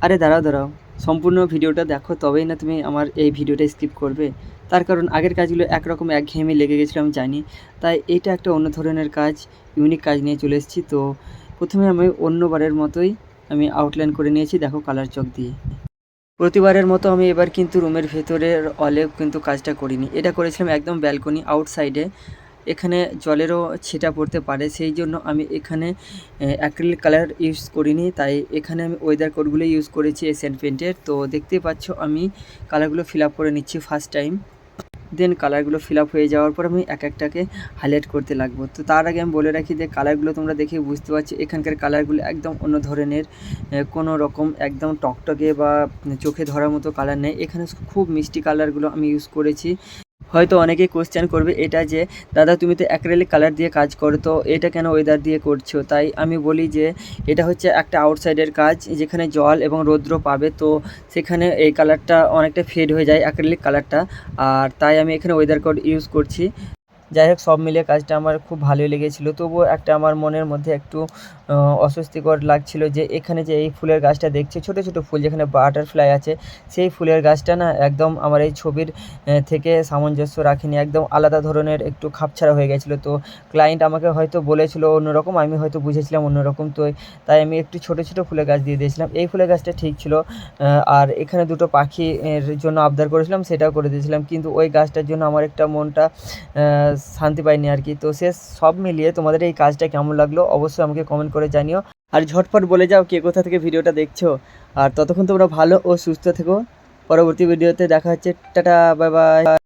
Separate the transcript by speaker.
Speaker 1: আরে দাঁড়াও দাঁড়াও, সম্পূর্ণ ভিডিওটা দেখো তবেই না তুমি আমার এই ভিডিওটা স্কিপ করবে। তার কারণ আগের কাজগুলো একরকম একঘেয়েমি লেগে গেছিলো আমি জানি, তাই এটা একটা অন্য ধরনের কাজ, ইউনিক কাজ নিয়ে চলে এসেছি। তো প্রথমে আমি অন্যবারের মতোই আমি আউটলাইন করে নিয়েছি, দেখো কালার চক দিয়ে। প্রতিবারের মতো আমি এবার কিন্তু রুমের ভেতরের অলে কিন্তু কাজটা করিনি, এটা করেছিলাম একদম ব্যালকনি আউটসাইডে। এখানে জলেরও ছিটা পড়তে পারে, সেই জন্য আমি এখানে অ্যাক্রিলিক কালার ইউজ করিনি, তাই এখানে আমি ওয়েদার কোডগুলো ইউজ করেছি এশিয়ান পেন্টের। তো দেখতেই পাচ্ছ আমি কালারগুলো ফিল আপ করে নিচ্ছি ফার্স্ট টাইম। দেন কালারগুলো ফিল আপ হয়ে যাওয়ার পর আমি এক একটাকে হাইলাইট করতে লাগবো। তো তার আগে আমি বলে রাখি যে কালারগুলো তোমরা দেখে বুঝতে পারছো এখানকার কালারগুলো একদম অন্য ধরনের, কোনো রকম একদম টকটকে বা চোখে ধরার মতো কালার নেই, এখানে খুব মিষ্টি কালারগুলো আমি ইউজ করেছি। হয়তো অনেকেই কোশ্চেন করবে এটা যে দাদা তুমি তো অ্যাক্রিলিক কালার দিয়ে কাজ করো, তো এটা কেন ওয়েদার দিয়ে করছো? তাই আমি বলি যে এটা হচ্ছে একটা আউটসাইডের কাজ, যেখানে জল এবং রৌদ্র পাবে, তো সেখানে এই কালারটা অনেকটা ফেড হয়ে যায় অ্যাক্রিলিক কালারটা, আর তাই আমি এখানে ওয়েদার কোড ইউজ করছি। যাই হোক, সব মিলিয়ে কাজটা আমার খুব ভালোই লেগেছিলো। তবুও একটা আমার মনের মধ্যে একটু অস্বস্তিকর লাগছিল যে এখানে যে এই ফুলের গাছটা দেখছি, ছোটো ছোটো ফুল যেখানে বাটারফ্লাই আছে, সেই ফুলের গাছটা না একদম আমার এই ছবির থেকে সামঞ্জস্য রাখেনি, একদম আলাদা ধরনের একটু খাপছাড়া হয়ে গেছিলো। তো ক্লায়েন্ট আমাকে হয়তো বলেছিল অন্যরকম, আমি হয়তো বুঝেছিলাম অন্যরকম, তো তাই আমি একটু ছোটো ছোটো ফুলের গাছ দিয়ে দিয়েছিলাম। এই ফুলের গাছটা ঠিক ছিল, আর এখানে দুটো পাখি এর জন্য আবদার করেছিলাম, সেটাও করে দিয়েছিলাম, কিন্তু ওই গাছটার জন্য আমার একটা মনটা শান্তি পাইনি আর কি। তো সে সব মিলিয়ে তোমাদের এই কাজটা কেমন লাগলো অবশ্যই আমাকে কমেন্ট করে জানিও, আর ঝটপট বলে যাও কে কোথা থেকে ভিডিওটা দেখছো। আর ততক্ষণ তোমরা ভালো ও সুস্থ থেকো। পরবর্তী ভিডিওতে দেখা হচ্ছে, টাটা, বাই বাই।